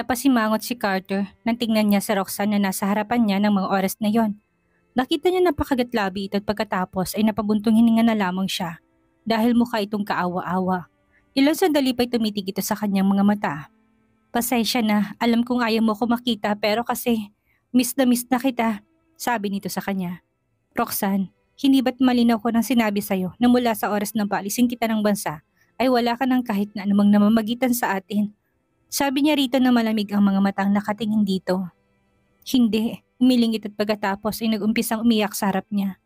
Napasimangot si Carter nang tingnan niya si Roxanne na nasa harapan niya ng mga oras na yon. Nakita niya napakagatlabi ito at pagkatapos ay napabuntong hininga na lamang siya dahil mukha itong kaawa-awa. Ilang sandali pa'y tumitig ito sa kanyang mga mata. Pasensya na, alam kong ayaw mo ko makita pero kasi miss na kita, sabi nito sa kanya. Roxanne, hindi ba't malinaw ko nang sinabi sa'yo na mula sa oras ng paalisin kita ng bansa ay wala ka ng kahit na anumang namamagitan sa atin? Sabi niya rito na malamig ang mga matang nakatingin dito. Hindi, umiling ito't pagkatapos ay nag-umpisang umiyak sa harap niya.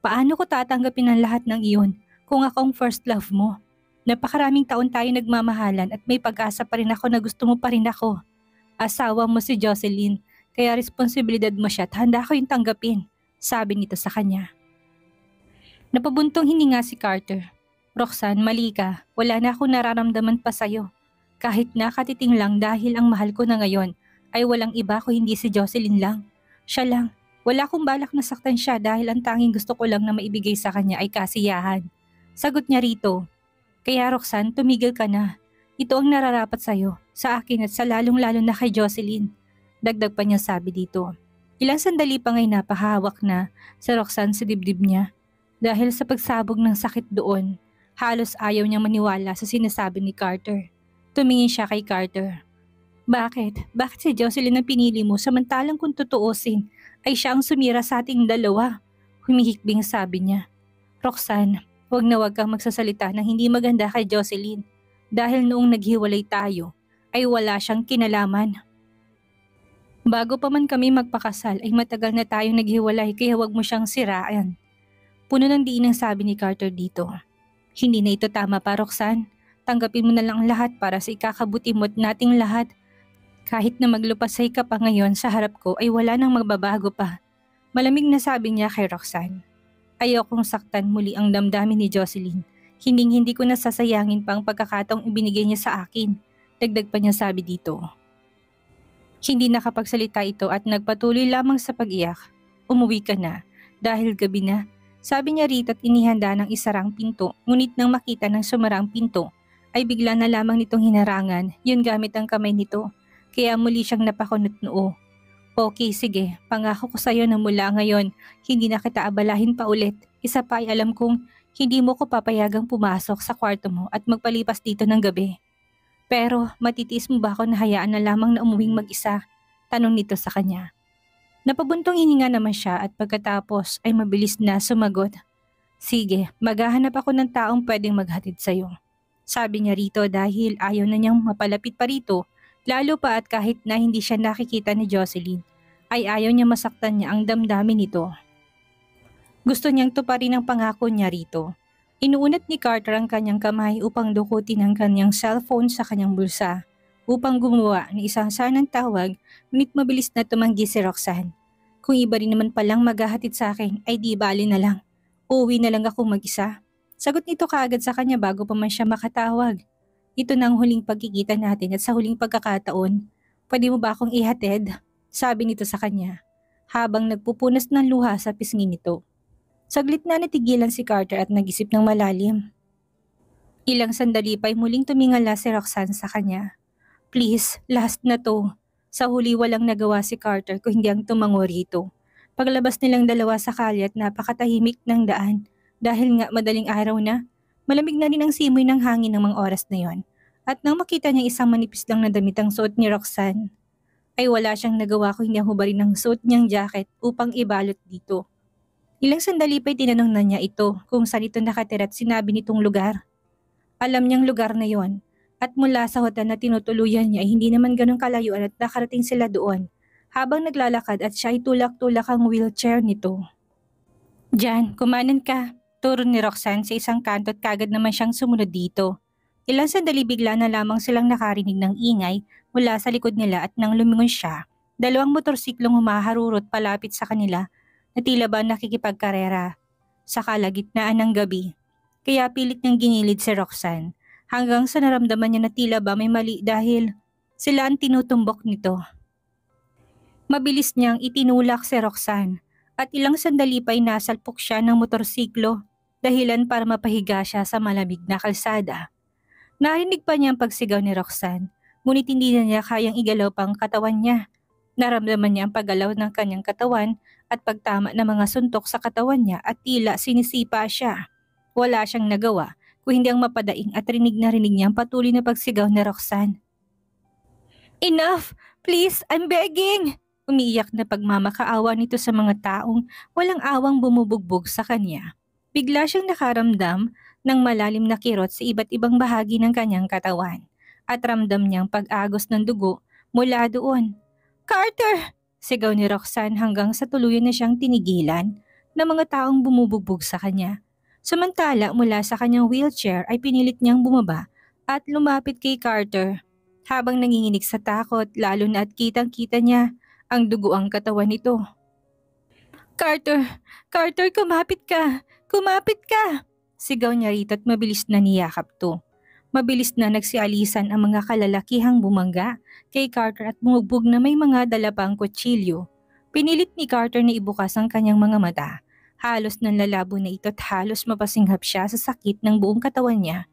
Paano ko tatanggapin ang lahat ng iyon kung akong first love mo? Napakaraming taon tayo nagmamahalan at may pag-asa pa rin ako na gusto mo pa rin ako. Asawa mo si Jocelyn, kaya responsibilidad mo siya at handa ko yung tanggapin, sabi nito sa kanya. Napabuntong hininga si Carter. Roxanne, mali ka. Wala na akong nararamdaman pa sa'yo. Kahit nakatiting lang dahil ang mahal ko na ngayon ay walang iba ko hindi si Jocelyn lang. Siya lang. Wala akong balak na saktan siya dahil ang tanging gusto ko lang na maibigay sa kanya ay kasiyahan. Sagot niya rito. Kaya Roxanne, tumigil ka na. Ito ang nararapat sa'yo, sa akin at sa lalong-lalo na kay Jocelyn. Dagdag pa niya sabi dito. Ilang sandali pa nga'y napahawak na si Roxanne sa dibdib niya. Dahil sa pagsabog ng sakit doon, halos ayaw niyang maniwala sa sinasabi ni Carter. Tumingin siya kay Carter. Bakit? Bakit si Jocelyn ang pinili mo samantalang kung tutuusin ay siya ang sumira sa ating dalawa? Humihikbing sabi niya. Roxanne, huwag na huwag kang magsasalita ng hindi maganda kay Jocelyn dahil noong naghiwalay tayo ay wala siyang kinalaman. Bago pa man kami magpakasal ay matagal na tayong naghiwalay kaya huwag mo siyang siraan. Puno ng diin ang sabi ni Carter dito. Hindi na ito tama pa Roxanne. Tanggapin mo na lang lahat para sa ikakabuti mo at nating lahat. Kahit na maglupasay ka pa ngayon sa harap ko ay wala nang magbabago pa. Malamig na sabi niya kay Roxanne. Ayokong saktan muli ang damdamin ni Jocelyn. Hindi ko nasasayangin pa ang pagkakataong ibinigay niya sa akin. Dagdag pa niya sabi dito. Hindi nakapagsalita ito at nagpatuloy lamang sa pag-iyak. Umuwi ka na dahil gabi na. Sabi niya rito at inihanda ng isarang pinto. Ngunit nang makita ng sumarang pinto ay bigla na lamang nitong hinarangan yun gamit ang kamay nito. Kaya muli siyang napakunot noo. Okay, sige, pangako ko sa'yo na mula ngayon, hindi na kita abalahin pa ulit. Isa pa ay alam kong hindi mo ko papayagang pumasok sa kwarto mo at magpalipas dito ng gabi. Pero matitiis mo ba ako na hayaan na lamang na umuwing mag-isa? Tanong nito sa kanya. Napabuntong hininga naman siya at pagkatapos ay mabilis na sumagot. Sige, maghahanap ako ng taong pwedeng maghatid sa'yo. Sabi niya rito dahil ayaw na niyang mapalapit pa rito. Lalo pa at kahit na hindi siya nakikita ni Jocelyn, ay ayaw niya masaktan niya ang damdamin nito. Gusto niyang tuparin ang pangako niya rito. Inuunat ni Carter ang kanyang kamay upang dukutin ang kanyang cellphone sa kanyang bulsa upang gumawa ng isang sanang tawag ngunit mabilis na tumanggi si Roxanne. Kung iba rin naman palang maghahatid sa akin ay di bali na lang. Uuwi na lang ako mag-isa. Sagot nito kaagad sa kanya bago pa man siya makatawag. Ito na ang huling pagkikita natin at sa huling pagkakataon, pwede mo ba akong ihatid? Sabi nito sa kanya, habang nagpupunas ng luha sa pisngi nito. Saglit na natigilan si Carter at nag-isip ng malalim. Ilang sandali pa'y muling tumingala si Roxanne sa kanya. Please, last na to. Sa huli walang nagawa si Carter kung hindi ang tumango rito. Paglabas nilang dalawa sa kalye at napakatahimik ng daan dahil nga madaling araw na. Malamig na rin ang simoy ng hangin ng mga oras na yon. At nang makita niya isang manipis lang na damit ang suot ni Roxanne, ay wala siyang nagawa kung hindi hubarin ng suot niyang jacket upang ibalot dito. Ilang sandali pa'y tinanong na niya ito kung saan ito nakatira at sinabi nitong lugar. Alam niyang lugar na yon at mula sa hotel na tinutuluyan niya ay hindi naman ganun kalayuan at nakarating sila doon habang naglalakad at siya ay tulak-tulak ang wheelchair nito. Jan, kumanan ka. Turo ni Roxanne sa isang kanto at kagad naman siyang sumunod dito. Ilang sandali bigla na lamang silang nakarinig ng ingay mula sa likod nila at nang lumingon siya, dalawang motorsiklong humaharurot palapit sa kanila na tila ba nakikipagkarera sa kalagitnaan ng gabi. Kaya pilit niyang ginilid si Roxanne hanggang sa naramdaman niya na tila ba may mali dahil sila ang tinutumbok nito. Mabilis niyang itinulak si Roxanne. At ilang sandali pa'y nasalpok siya ng motorsiklo, dahilan para mapahiga siya sa malamig na kalsada. Narinig pa niya ang pagsigaw ni Roxanne, ngunit hindi na niya kayang igalaw pang katawan niya. Naramdaman niya ang paggalaw ng kanyang katawan at pagtama ng mga suntok sa katawan niya at tila sinisipa siya. Wala siyang nagawa kung hindi ang mapadaing at rinig niya ang patuloy na pagsigaw ni Roxanne. Enough! Please, I'm begging! Umiiyak na pagmamakaawa nito sa mga taong walang awang bumubugbog sa kanya. Bigla siyang nakaramdam ng malalim na kirot sa iba't ibang bahagi ng kanyang katawan at ramdam niyang pag-agos ng dugo mula doon. Carter! Sigaw ni Roxanne hanggang sa tuluyan na siyang tinigilan ng mga taong bumubugbog sa kanya. Samantala mula sa kanyang wheelchair ay pinilit niyang bumaba at lumapit kay Carter. Habang nanginginig sa takot lalo na at kitang-kita niya ang dugo ang katawan nito. Carter! Carter, kumapit ka! Kumapit ka! Sigaw niya rito at mabilis na niyakap to. Mabilis na nagsialisan ang mga kalalakihang bumangga kay Carter at bumugbog na may mga dala pang kutsilyo. Pinilit ni Carter na ibukas ang kanyang mga mata. Halos nanlalabo na ito at halos mapasinghap siya sa sakit ng buong katawan niya.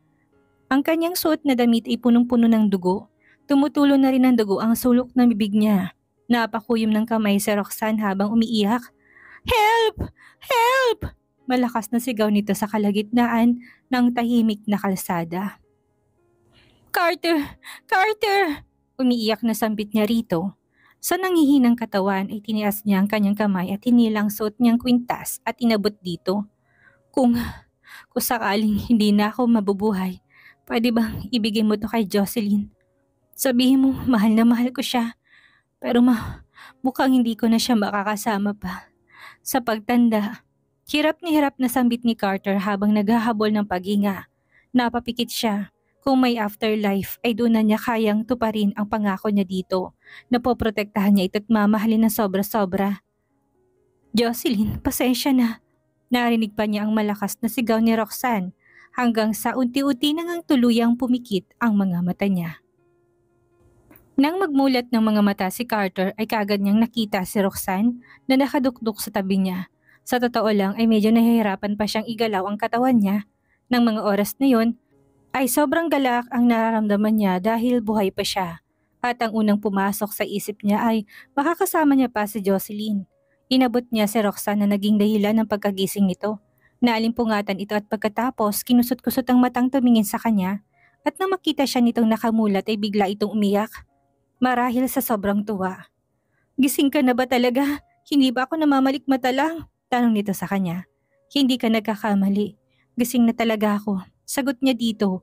Ang kanyang suot na damit ay punong-puno ng dugo. Tumutulo na rin ng dugo ang sulok ng bibig niya. Napakuyom ng kamay si Roxanne habang umiiyak. Help! Help! Malakas na sigaw nito sa kalagitnaan ng tahimik na kalsada. Carter! Carter! Umiiyak na sambit niya rito. Sa nangihinang katawan ay tinias niya ang kanyang kamay at hinilang suot niyang kwintas at inabot dito. Kung sakaling hindi na ako mabubuhay, pwede bang ibigay mo to kay Jocelyn? Sabihin mo, mahal na mahal ko siya. Pero mukhang hindi ko na siya makakasama pa. Sa pagtanda, hirap na sambit ni Carter habang naghahabol ng paghinga. Napapikit siya. Kung may afterlife ay doon na niya kayang tuparin ang pangako niya dito. Napoprotektahan niya ito at mamahalin ng sobra-sobra. Jocelyn, pasensya na. Narinig pa niya ang malakas na sigaw ni Roxanne hanggang sa unti-unti nang tuluyang pumikit ang mga mata niya. Nang magmulat ng mga mata si Carter ay kaagad niyang nakita si Roxanne na nakadukduk sa tabi niya. Sa totoo lang ay medyo nahihirapan pa siyang igalaw ang katawan niya. Nang mga oras na yon ay sobrang galak ang nararamdaman niya dahil buhay pa siya. At ang unang pumasok sa isip niya ay makakasama niya pa si Jocelyn. Inabot niya si Roxanne na naging dahilan ng pagkagising nito. Naalimpungatan ito at pagkatapos kinusot-kusot ang matang tumingin sa kanya at nang makita siya nitong nakamulat ay bigla itong umiyak. Marahil sa sobrang tuwa. Gising ka na ba talaga? Hindi ba ako namamalikmata lang? Tanong nito sa kanya. Hindi ka nagkakamali. Gising na talaga ako. Sagot niya dito.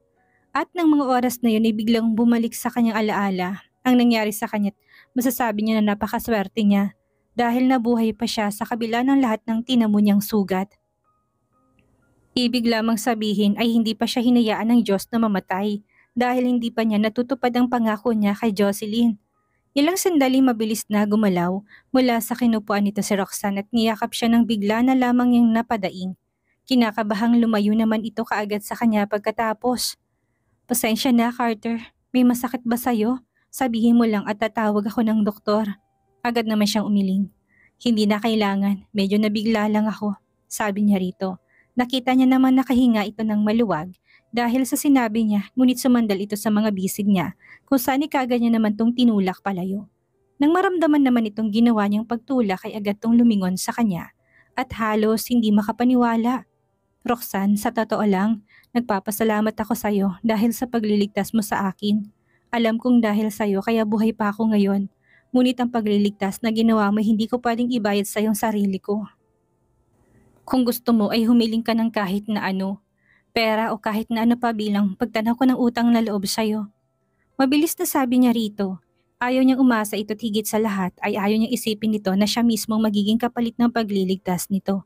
At nang mga oras na yun ay biglang bumalik sa kanyang alaala. Ang nangyari sa kanya, masasabi niya na napakaswerte niya dahil nabuhay pa siya sa kabila ng lahat ng tinamo niyang sugat. Ibig lamang sabihin ay hindi pa siya hinayaan ng Diyos na mamatay dahil hindi pa niya natutupad ang pangako niya kay Jocelyn. Ilang sandali mabilis na gumalaw mula sa kinupuan nito si Roxanne at niyakap siya ng bigla na lamang niyang napadaing. Kinakabahang lumayo naman ito kaagad sa kanya pagkatapos. Pasensya na, Carter. May masakit ba sa'yo? Sabihin mo lang at tatawag ako ng doktor. Agad naman siyang umiling. Hindi na kailangan. Medyo nabigla lang ako. Sabi niya rito. Nakita niya naman nakahinga ito ng maluwag dahil sa sinabi niya, ngunit sumandal ito sa mga bisig niya kung saan ikaga niya naman tong tinulak palayo. Nang maramdaman naman itong ginawa niyang pagtulak ay agad tong lumingon sa kanya at halos hindi makapaniwala. Roxanne, sa totoo lang, nagpapasalamat ako sa iyo dahil sa pagliligtas mo sa akin. Alam kong dahil sa iyo kaya buhay pa ako ngayon, ngunit ang pagliligtas na ginawa mo hindi ko pwedeng ibayad sa iyong sarili ko. Kung gusto mo ay humiling ka ng kahit na ano, pera o kahit na ano pa bilang pagtanaw ko ng utang na loob sa'yo. Mabilis na sabi niya rito. Ayaw niyang umasa ito't higit sa lahat ay ayaw niyang isipin nito na siya mismo magiging kapalit ng pagliligtas nito.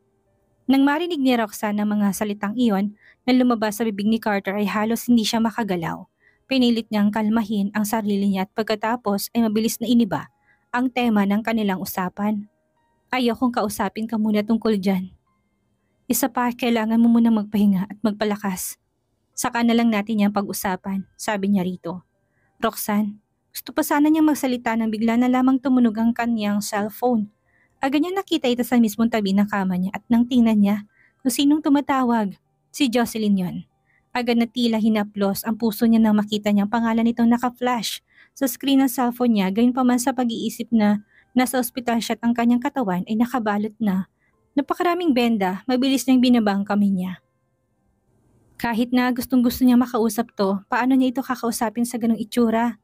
Nang marinig ni Roxanne ang mga salitang iyon na lumabas sa bibig ni Carter ay halos hindi siya makagalaw. Pinilit niyang kalmahin ang sarili niya at pagkatapos ay mabilis na iniba ang tema ng kanilang usapan. Ayaw kong kausapin ka muna tungkol dyan. Isa pa, kailangan mo muna magpahinga at magpalakas. Saka na lang natin yung pag-usapan, sabi niya rito. Roxanne, gusto pa sana niyang magsalita nang bigla na lamang tumunog ang kanyang cellphone. Agad niya nakita ito sa mismong tabi ng kama niya at nang tingnan niya kung sinong tumatawag, si Jocelyn yon. Agad na tila hinaplos ang puso niya nang makita niyang pangalan nitong naka-flash sa screen ng cellphone niya, gayunpaman sa pag-iisip na nasa ospital siya at ang kanyang katawan ay nakabalot na. Napakaraming benda, mabilis niyang binaba ang kamay niya. Kahit na gustong-gusto niya makausap to, paano niya ito kakausapin sa ganong itsura?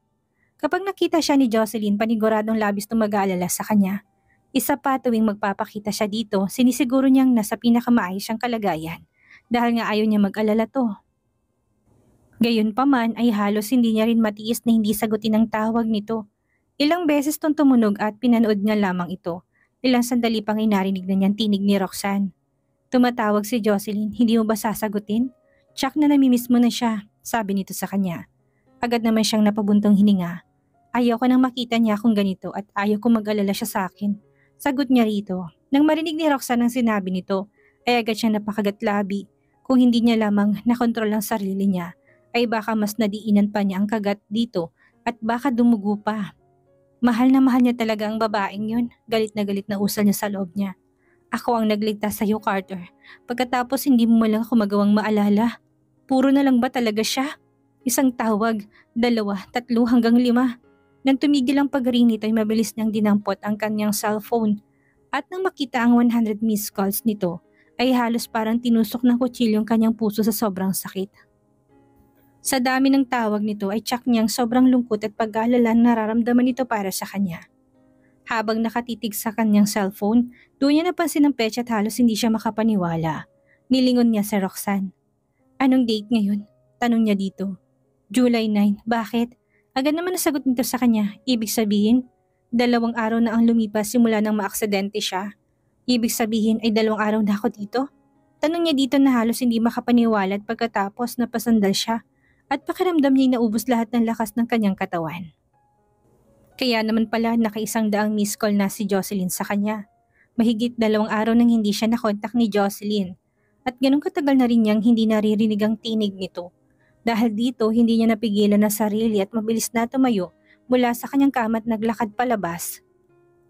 Kapag nakita siya ni Jocelyn, paniguradong labis na mag-aalala sa kanya. Isa pa tuwing magpapakita siya dito, sinisiguro niyang nasa pinakamaayos siyang kalagayan dahil nga ayaw niya mag-alala to. Gayunpaman ay halos hindi niya rin matiis na hindi sagutin ang tawag nito. Ilang beses tong tumunog at pinanood niya lamang ito. Ilang sandali pang inarinig na niyang tinig ni Roxanne. Tumatawag si Jocelyn, hindi mo ba sasagutin? Tsak na namimiss mo na siya, sabi nito sa kanya. Agad naman siyang napabuntong hininga. Ayaw ko nang makita niya kung ganito at ayaw ko mag-alala siya sa akin. Sagot niya rito. Nang marinig ni Roxanne ang sinabi nito, ay agad siyang napakagatlabi. Kung hindi niya lamang nakontrol ang sarili niya, ay baka mas nadiinan pa niya ang kagat dito at baka dumugo pa. Mahal niya talaga ang babaeng yun. Galit na usal niya sa loob niya. Ako ang nagligtas sa iyo, Carter. Pagkatapos hindi mo lang ako magawang maalala. Puro na lang ba talaga siya? Isang tawag, 2, 3 hanggang 5. Nang tumigil ang pag-ring nito ay mabilis niyang dinampot ang kanyang cellphone. At nang makita ang 100 missed calls nito, ay halos parang tinusok ng kutsilyo ang kanyang puso sa sobrang sakit. Sa dami ng tawag nito ay tsak niyang sobrang lungkot at pag-aalala nararamdaman nito para sa kanya. Habang nakatitig sa kanyang cellphone, doon niya napansin ang petsa at halos hindi siya makapaniwala. Nilingon niya si Roxanne. Anong date ngayon? Tanong niya dito. July 9. Bakit? Agad naman nasagot nito sa kanya. Ibig sabihin, 2 araw na ang lumipas simula nang maaksidente siya. Ibig sabihin ay 2 araw na ako dito? Tanong niya dito na halos hindi makapaniwala at pagkatapos napasandal siya at pakiramdam niya naubos lahat ng lakas ng kanyang katawan. Kaya naman pala naka-100 missed call na si Jocelyn sa kanya. Mahigit 2 araw nang hindi siya nakontak ni Jocelyn. At ganun katagal na rin niyang hindi naririnig ang tinig nito. Dahil dito hindi niya napigilan na sarili at mabilis na tumayo mula sa kanyang kama at naglakad palabas.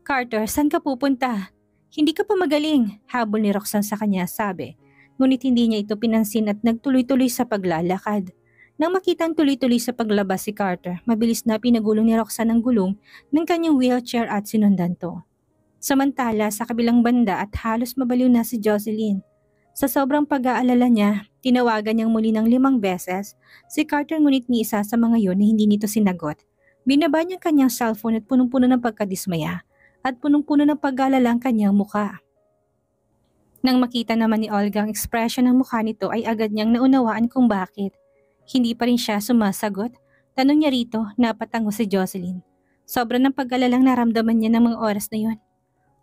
Carter, saan ka pupunta? Hindi ka pa magaling, habol ni Roxanne sa kanya, sabi. Ngunit hindi niya ito pinansin at nagtuloy-tuloy sa paglalakad. Nang makita ang tuloy-tuloy sa paglabas si Carter, mabilis na pinagulong ni Roxanne ang gulong ng kanyang wheelchair at sinundan to. Samantala sa kabilang banda at halos mabaliw na si Jocelyn. Sa sobrang pag-aalala niya, tinawagan niyang muli ng 5 beses si Carter ngunit ni isa sa mga yon na hindi nito sinagot. Binaba niya ang kanyang cellphone at punong-puno ng pagkadismaya at punong-puno ng pag-aalala ang kanyang mukha. Nang makita naman ni Olga ang ekspresyon ng mukha nito ay agad niyang naunawaan kung bakit. Hindi pa rin siya sumasagot. Tanong niya rito, napatango si Jocelyn. Sobrang ng pag-alalang naramdaman niya ng mga oras na yon.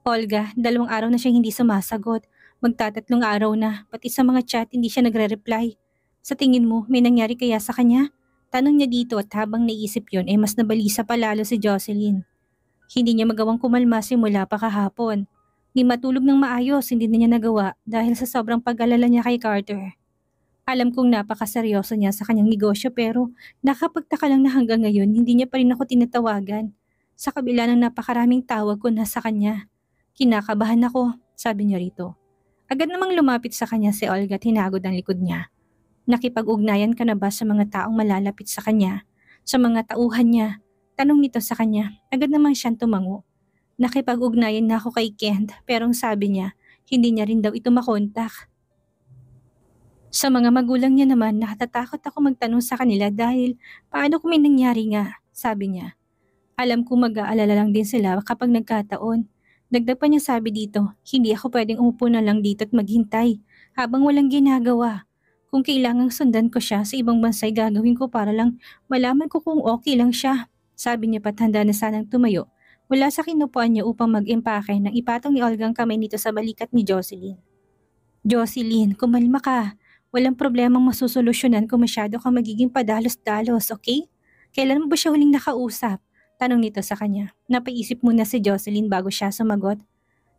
Olga, 2 araw na siyang hindi sumasagot. Magtatatlong araw na, pati sa mga chat hindi siya nagre-reply. Sa tingin mo, may nangyari kaya sa kanya? Tanong niya dito at habang naisip yon ay mas nabalisa pa lalo si Jocelyn. Hindi niya magawang kumalma simula pa kahapon. Ni matulog ng maayos, hindi na niya nagawa dahil sa sobrang pag-alala niya kay Carter. Alam kong napakaseryoso niya sa kanyang negosyo pero nakapagtaka lang na hanggang ngayon hindi niya pa rin ako tinatawagan. Sa kabila ng napakaraming tawag ko na sa kanya. Kinakabahan ako, sabi niya rito. Agad namang lumapit sa kanya si Olga at hinagod ang likod niya. Nakipag-ugnayan ka na ba sa mga taong malalapit sa kanya? Sa mga tauhan niya? Tanong nito sa kanya. Agad namang siyang tumango. Nakipag-ugnayan na ako kay Kent pero ang sabi niya, hindi niya rin daw ito makontak. Sa mga magulang niya naman, nakatatakot ako magtanong sa kanila dahil paano kung may nangyari nga, sabi niya. Alam ko mag-aalala lang din sila kapag nagkataon. Dagdag pa niya sabi dito, hindi ako pwedeng umupo na lang dito at maghintay habang walang ginagawa. Kung kailangang sundan ko siya sa ibang bansay gagawin ko para lang malaman ko kung okay lang siya. Sabi niya pat handa na sanang tumayo mula sa kinupuan niya upang mag-empake nang ipatong ni Olga ang kamay nito sa balikat ni Jocelyn. Jocelyn, kumalma ka. Walang problemang masusolusyonan kung masyado kang magiging padalos-dalos, okay? Kailan mo ba siya huling nakausap? Tanong nito sa kanya. Napaisip muna si Jocelyn bago siya sumagot.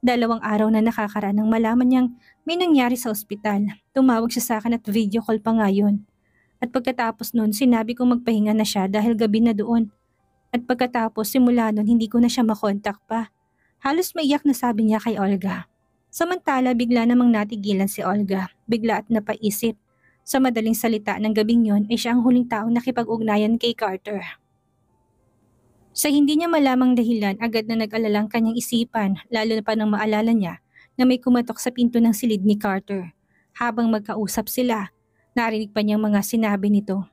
2 araw na nakakaraan nang malaman niyang may nangyari sa ospital. Tumawag siya sa akin at video call pa nga yun. At pagkatapos nun, sinabi kong magpahinga na siya dahil gabi na doon. At pagkatapos, simula nun, hindi ko na siya makontak pa. Halos maiyak na sabi niya kay Olga. Samantala, bigla namang natigilan si Olga. Bigla at napaisip. Sa madaling salita ng gabing yon ay siya ang huling taong nakipag-ugnayan kay Carter. Sa hindi niya malamang dahilan, agad na nag-alala ang kanyang isipan, lalo na pa nang maalala niya na may kumatok sa pinto ng silid ni Carter. Habang magkausap sila, narinig pa niyang mga sinabi nito.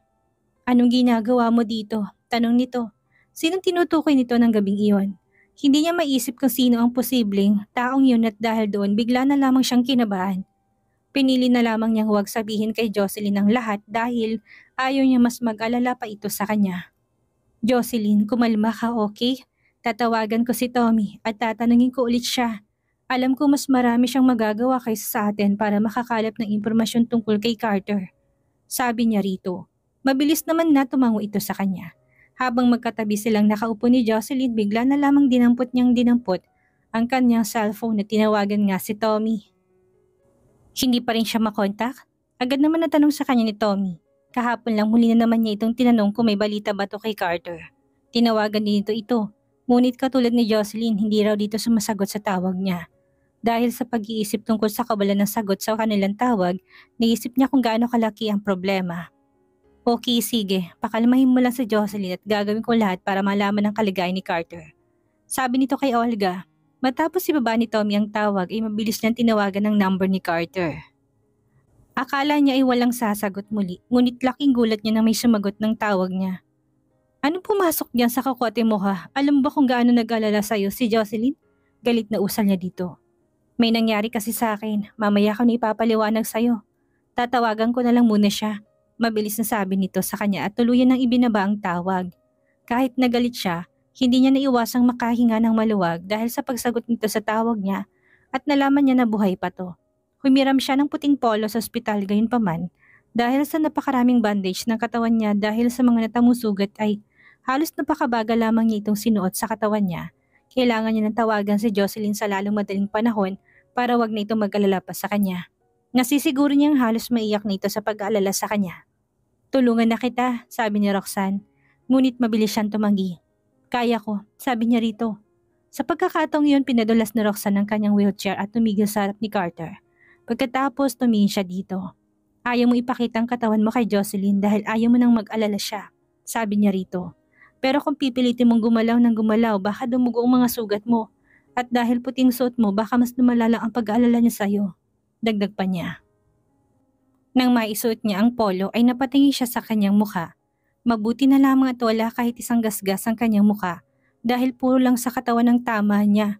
"Anong ginagawa mo dito?" Tanong nito. Sinong tinutukoy nito ng gabing iyon? Hindi niya maisip kung sino ang posibleng taong yun at dahil doon bigla na lamang siyang kinabahan. Pinili na lamang niyang huwag sabihin kay Jocelyn ang lahat dahil ayaw niya mas mag-alala pa ito sa kanya. "Jocelyn, kumalma ka, okay? Tatawagan ko si Tommy at tatanungin ko ulit siya. Alam ko mas marami siyang magagawa kaysa sa atin para makakalap ng impormasyon tungkol kay Carter." Sabi niya rito. Mabilis naman na tumango ito sa kanya. Habang magkatabi silang nakaupo ni Jocelyn, bigla na lamang dinampot ang kanyang cellphone na tinawagan nga si Tommy. Hindi pa rin siya makontak? Agad naman natanong sa kanya ni Tommy. Kahapon lang muli na naman niya itong tinanong kung may balita ba to kay Carter. Tinawagan din ito. Ngunit katulad ni Jocelyn, hindi raw dito sumasagot sa tawag niya. Dahil sa pag-iisip tungkol sa kabalan ng sagot sa kanilang tawag, naisip niya kung gaano kalaki ang problema. "Okay, sige, pakalmahin mo lang si Jocelyn at gagawin ko lahat para malaman ang kaligayahan ni Carter." Sabi nito kay Olga. Matapos ibaba ni Tommy ang tawag ay mabilis niyang tinawagan ang number ni Carter. Akala niya ay walang sasagot muli, ngunit laking gulat niya na may sumagot ng tawag niya. "Anong pumasok diyan sa kakote mo ha? Alam mo ba kung gaano nag-alala sa'yo si Jocelyn?" Galit na usal niya dito. "May nangyari kasi sa akin, mamaya ko na ipapaliwanag sa'yo. Tatawagan ko na lang muna siya." Mabilis na sabi nito sa kanya at tuluyan nang ibinaba ang tawag. Kahit nagalit siya, hindi niya naiwasang makahinga ng maluwag dahil sa pagsagot nito sa tawag niya at nalaman niya na buhay pa to. Humiram siya ng puting polo sa ospital gayunpaman dahil sa napakaraming bandage ng katawan niya dahil sa mga natamong sugat ay halos napakabagal lamang niya itong sinuot sa katawan niya. Kailangan niya ng tawagan si Jocelyn sa lalong madaling panahon para wag na itong mag-alala pa sa kanya. Nasisiguro niyang halos maiyak na ito sa pag-aalala sa kanya. "Tulungan na kita," sabi ni Roxanne. Ngunit mabilis siyang tumanggi. "Kaya ko," sabi niya rito. Sa pagkakataong iyon, pinadulas ni Roxanne ang kanyang wheelchair at tumigil sa harap ni Carter. Pagkatapos tumingin siya dito. "Ayaw mo ipakita ang katawan mo kay Jocelyn dahil ayaw mo nang mag-alala siya," sabi niya rito. "Pero kung pipilitin mong gumalaw ng gumalaw, baka dumugo ang mga sugat mo. At dahil puting suot mo, baka mas lumala lang ang pag-aalala niya sa'yo." Dagdag pa niya. Nang maisuot niya ang polo ay napatingin siya sa kanyang mukha. Mabuti na lamang at wala kahit isang gasgas ang kanyang mukha dahil puro lang sa katawan ng tama niya.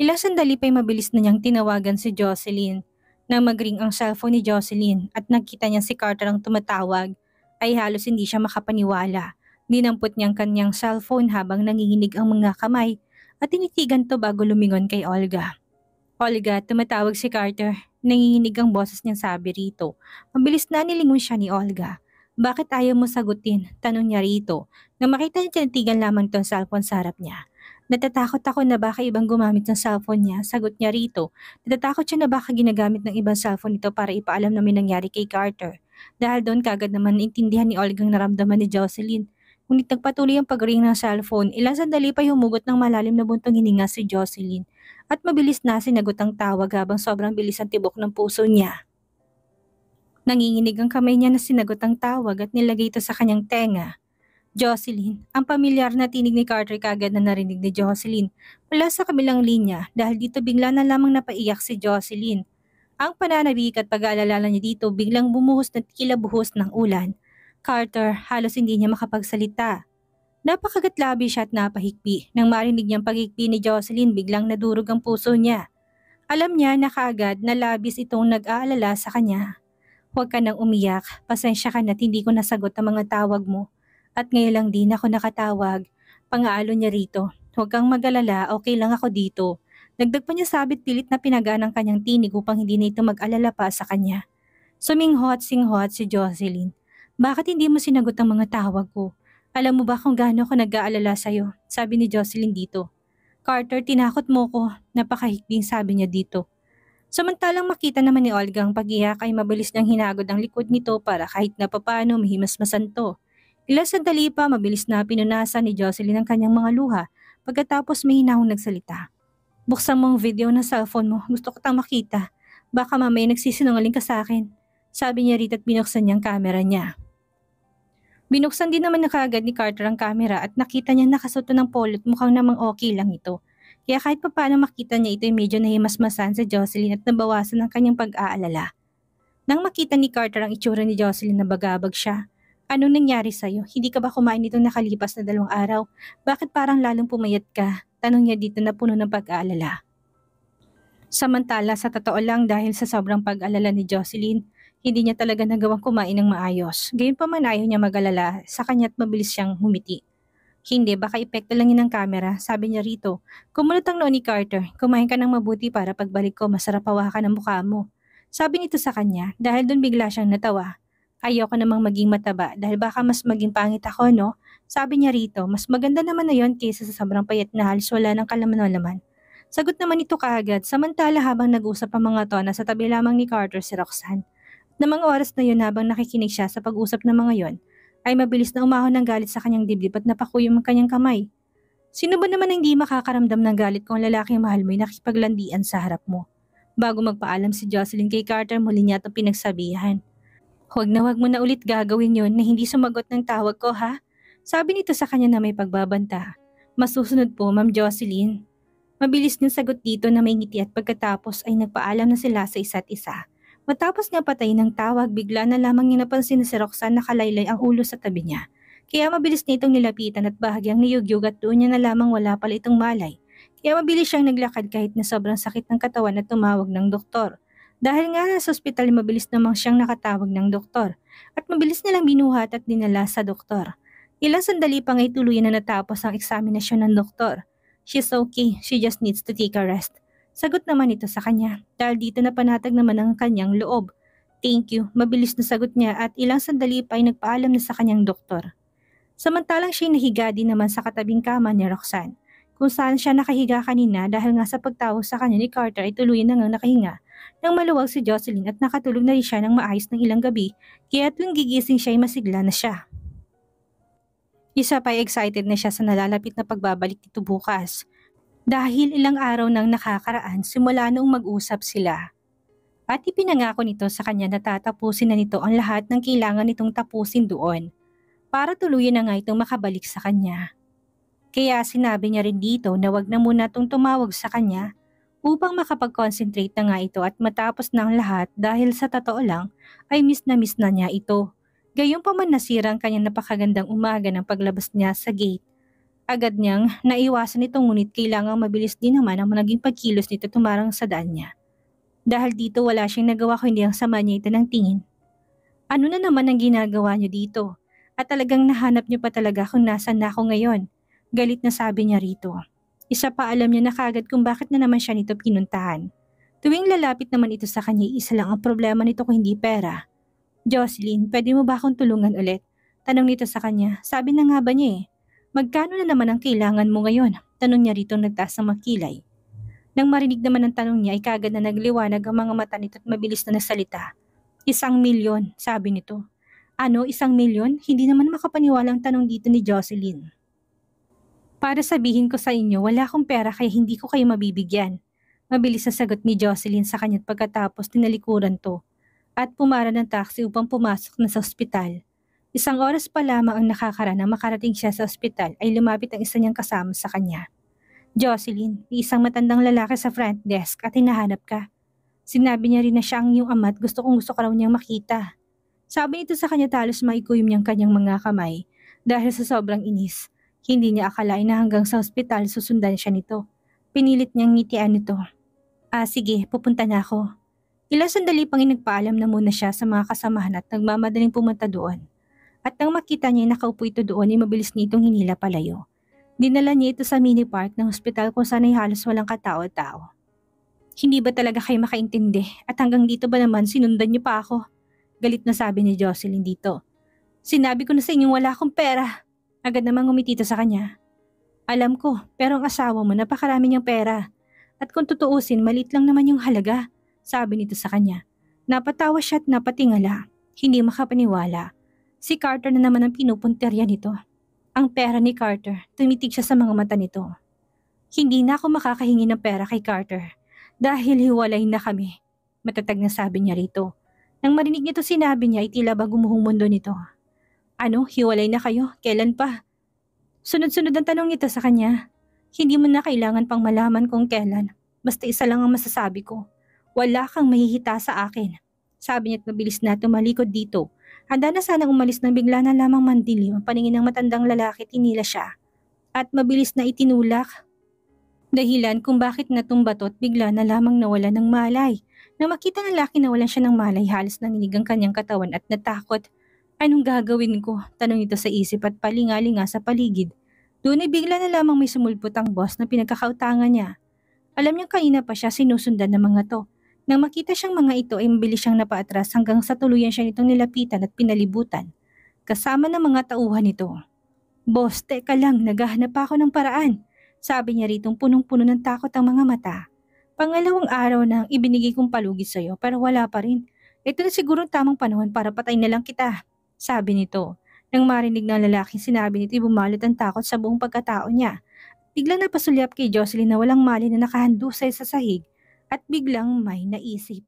Ilang sandali pa'y mabilis na niyang tinawagan si Jocelyn. Nang mag-ring ang cellphone ni Jocelyn at nakita niya si Carter ang tumatawag, ay halos hindi siya makapaniwala. Dinampot niya ang kanyang cellphone habang nanginginig ang mga kamay at tinitigan to bago lumingon kay Olga. "Olga, tumatawag si Carter." Nanginginig ang boses niyang sabi rito. Mabilis na nilingon siya ni Olga. "Bakit ayaw mo sagutin?" Tanong niya rito. Nang makita niya tinitigan lamang itong cellphone sa harap niya. "Natatakot ako na baka ibang gumamit ng cellphone niya." Sagot niya rito. Natatakot siya na baka ginagamit ng ibang cellphone nito para ipaalam na may nangyari kay Carter. Dahil doon kagad naman naintindihan ni Olga ang naramdaman ni Jocelyn. Ngunit nagpatuloy ang pag-ring ng cellphone. Ilang sandali pa humugot ng malalim na buntong hininga si Jocelyn. At mabilis na sinagot ang tawag habang sobrang bilis ang tibok ng puso niya. Nanginginig ang kamay niya na sinagot ang tawag at nilagay ito sa kanyang tenga. "Jocelyn." Ang pamilyar na tinig ni Carter kagad na narinig ni Jocelyn mula sa kabilang linya dahil dito bigla na lamang napaiyak si Jocelyn. Ang pananabik at pag-aalala niya dito biglang bumuhos na tila buhos ng ulan. Carter, halos hindi niya makapagsalita. Napakagatlabi siya at napahikbi. Nang marinig niyang paghikbi ni Jocelyn, biglang nadurog ang puso niya. Alam niya na kaagad na labis itong nag-aalala sa kanya. "Huwag ka nang umiyak, pasensya ka na't hindi ko nasagot ang mga tawag mo. At ngayon lang din ako nakatawag." Pangaalo niya rito. "Huwag kang mag-alala, okay lang ako dito." Dagdag pa niya sabit pilit na pinagaan ang kanyang tinig upang hindi na ito mag-alala pa sa kanya. Suminghot si Jocelyn. "Bakit hindi mo sinagot ang mga tawag ko? Alam mo ba kung gaano ako nag-aalala sa'yo?" Sabi ni Jocelyn dito. "Carter, tinakot mo ko." Napakahikbing sabi niya dito. Samantalang makita naman ni Olga ang pag-iyak ay mabilis niyang hinagod ang likod nito para kahit na papaano mahimasmasan to. Ilang sandali pa mabilis na pinunasan ni Jocelyn ang kanyang mga luha pagkatapos may hinahong nagsalita. "Buksan mo ang video ng cellphone mo, gusto ko tang makita. Baka mamaya nagsisinungaling ka sa akin." Sabi niya rito at binuksan niya ang camera niya. Binuksan din naman na kaagad ni Carter ang camera at nakita niya nakasuot ng polo at mukhang namang okay lang ito. Kaya kahit pa paano makita niya ito ay medyo nahimasmasan sa Jocelyn at nabawasan ang kanyang pag-aalala. Nang makita ni Carter ang itsura ni Jocelyn na bagabag siya, "Anong nangyari sa'yo? Hindi ka ba kumain nitong nakalipas na 2 araw? Bakit parang lalong pumayat ka?" Tanong niya dito na puno ng pag-aalala. Samantala sa totoo lang dahil sa sobrang pag-alala ni Jocelyn, hindi niya talaga nagawang kumain ng maayos. Gayunpaman ayaw niya mag-alala sa kanya at mabilis siyang humiti. "Hindi, baka epekto lang yun ng camera," sabi niya rito. Kumunot ang noo ni Carter. "Kumain ka ng mabuti para pagbalik ko masarap hawakan ang mukha mo." Sabi nito sa kanya dahil doon bigla siyang natawa. "Ayoko namang maging mataba dahil baka mas maging pangit ako, no?" Sabi niya rito, "Mas maganda naman na yon kaysa sa sobrang payat na halos wala ng kalaman-laman." Sagot naman ito kaagad samantala habang nag-usap ang mga to nasa tabi lamang ni Carter si Roxanne. Na mga oras na yun habang nakikinig siya sa pag-usap ng mga yon, ay mabilis na umahon ng galit sa kanyang dibdib at napakuyom ang kanyang kamay. Sino ba naman ang hindi makakaramdam ng galit kung ang lalaking mahal mo ay nakipaglandian sa harap mo? Bago magpaalam si Jocelyn kay Carter, muli niya itong pinagsabihan. "Huwag mo na ulit gagawin yon na hindi sumagot ng tawag ko, ha?" Sabi nito sa kanya na may pagbabanta. "Masusunod po, Ma'am Jocelyn." Mabilis niyang sagot dito na may ngiti at pagkatapos ay nagpaalam na sila sa isa't isa. Matapos nga patayin ng tawag, bigla na lamang niya napansin na si Roxanne nakalaylay ang ulo sa tabi niya. Kaya mabilis niya itong nilapitan at bahagyang niyugyug at doon niya na lamang wala pala itong malay. Kaya mabilis siyang naglakad kahit na sobrang sakit ng katawan at tumawag ng doktor. Dahil nga sa ospital, mabilis namang siyang nakatawag ng doktor at mabilis nilang binuhat at dinala sa doktor. Ilang sandali pa nga'y tuluyan na natapos ang eksaminasyon ng doktor. "She's okay, she just needs to take a rest." Sagot naman ito sa kanya dahil dito na panatag naman ang kanyang loob. "Thank you," mabilis na sagot niya at ilang sandali pa ay nagpaalam na sa kanyang doktor. Samantalang siya'y nahiga din naman sa katabing kama ni Roxanne, kung saan siya nakahiga kanina dahil nga sa pagtawag sa kanya ni Carter ay tuluyan na ngang nakahinga nang maluwag si Jocelyn at nakatulog na rin siya ng maayos ng ilang gabi kaya tuwing gigising siya ay masigla na siya. Isa pa ay excited na siya sa nalalapit na pagbabalik nito bukas. Dahil ilang araw nang nakakaraan simula noong mag-usap sila. At ipinangako nito sa kanya na tatapusin na nito ang lahat ng kailangan nitong tapusin doon para tuluyan na nga itong makabalik sa kanya. Kaya sinabi niya rin dito na wag na muna itong tumawag sa kanya upang makapag-concentrate na nga ito at matapos na ang lahat dahil sa totoo lang ay miss na niya ito. Gayunpaman nasira ang kanyang napakagandang umaga ng paglabas niya sa gate. Agad niyang naiwasan ito ngunit kailangang mabilis din naman ang naging pagkilos nito tumarang sa daan niya. Dahil dito wala siyang nagawa kundi ang sama niya ito ng tingin. "Ano na naman ang ginagawa niyo dito? At talagang nahanap niyo pa talaga kung nasan na ako ngayon?" Galit na sabi niya rito. Isa pa alam niya na kagad kung bakit na naman siya nito pinuntahan. Tuwing lalapit naman ito sa kanya, isa lang ang problema nito kung hindi pera. "Jocelyn, pwede mo ba akong tulungan ulit?" Tanong nito sa kanya. Sabi na nga ba niya eh. "Magkano na naman ang kailangan mo ngayon?" Tanong niya rito nagtaas ng makilay. Nang marinig naman ang tanong niya ay kagad na nagliwanag ang mga mata nito at mabilis na nasalita. "1,000,000, sabi nito. "Ano, 1,000,000? Hindi naman makapaniwalang tanong dito ni Jocelyn. "Para sabihin ko sa inyo, wala akong pera kaya hindi ko kayo mabibigyan." Mabilis na sagot ni Jocelyn sa kanya at pagkatapos tinalikuran to at pumara ng taxi upang pumasok na sa ospital. 1 oras pa lamang ang nakakaraan nang makarating siya sa ospital ay lumapit ang isa niyang kasama sa kanya. "Jocelyn, may isang matandang lalaki sa front desk at hinahanap ka. Sinabi niya rin na siya ang iyong ama at gusto ka raw niyang makita." Sabi nito sa kanya talos maikuyom niyang kanyang mga kamay dahil sa sobrang inis. Hindi niya akalain na hanggang sa ospital susundan siya nito. Pinilit niyang ngitian nito. Sige, pupunta na ako." Ilang sandali pang nagpaalam na muna siya sa mga kasamahan at nagmamadaling pumunta doon. At nang makita niya nakaupo ito doon ay mabilis nitong hinila palayo. Dinala niya ito sa mini park ng ospital kung saan ay halos walang katao-tao. "Hindi ba talaga kayo makaintindi? At hanggang dito ba naman sinundan niyo pa ako?" Galit na sabi ni Jocelyn dito. "Sinabi ko na sa inyong wala akong pera." Agad namang umiti ito sa kanya. "Alam ko, pero ang asawa mo napakarami niyang pera. At kung tutuusin, maliit lang naman yung halaga." Sabi nito sa kanya. Napatawa siya at napatingala. Hindi makapaniwala. Si Carter na naman ang pinupunterya nito. Ang pera ni Carter, tumitig siya sa mga mata nito. "Hindi na ako makakahingi ng pera kay Carter dahil hiwalay na kami." Matatag na sabi niya rito. Nang marinig nito sinabi niya ay tila ba gumuhong mundo nito. Ano, hiwalay na kayo? Kailan pa? Sunod-sunod ang tanong nito sa kanya. Hindi mo na kailangan pang malaman kung kailan. Basta isa lang ang masasabi ko. Wala kang mahihita sa akin. Sabi niya at mabilis na tumalikod dito. Handa na sanang umalis nang bigla na lamang mandilim ang paningin ng matandang lalaki, tinila siya. At mabilis na itinulak. Dahilan kung bakit natumba to at bigla na lamang nawala ng malay. Nang makita ng lalaki na walan siya ng malay, halos nanginig ang kanyang katawan at natakot. Anong gagawin ko? Tanong ito sa isip at palingalinga sa paligid. Doon ay bigla na lamang may sumulpot ang boss na pinagkakautangan niya. Alam niyang kanina pa siya sinusundan ng mga to. Nang makita siyang mga ito ay mabilis siyang napaatras hanggang sa tuluyan siya nitong nilapitan at pinalibutan. Kasama ng mga tauhan nito. Boss, teka lang, naghahanap pa ako ng paraan. Sabi niya ritong punong-puno ng takot ang mga mata. Pangalawang araw nang ibinigay kong palugi sa'yo pero wala pa rin. Ito na siguro ang tamang panahon para patay na lang kita. Sabi nito. Nang marinig ng lalaki, sinabi nito ay bumalot ang takot sa buong pagkatao niya. Biglang napasulyap kay Jocelyn na walang mali na nakahandusay sa sahig at biglang may naisip.